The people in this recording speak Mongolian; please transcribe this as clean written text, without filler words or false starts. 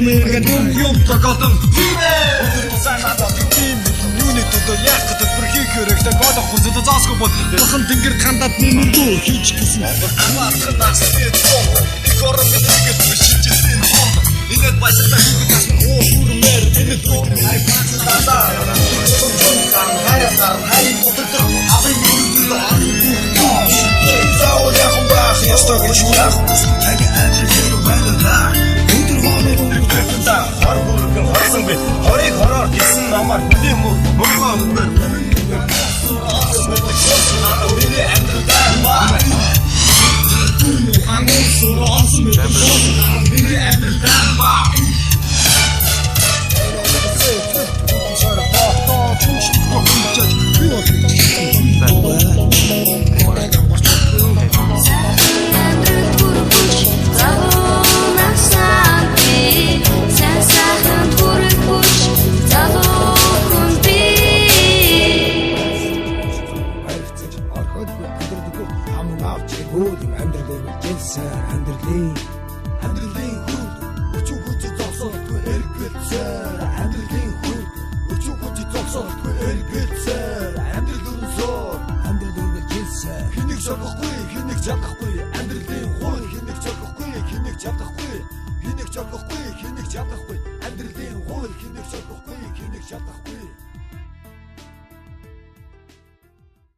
юм тагтан юуны төдөө яах гэдэг бүрхийг өрөөхтэй гол хүнзэлд заасгүй бол бахан тэнгэр хандаад нэмэрдүү хийж гисэн. Ингээд баясгалаа хийгдсэн оо хүрмээр тэнэт Хорыг хороор гисэн намар хөдөө мөргөө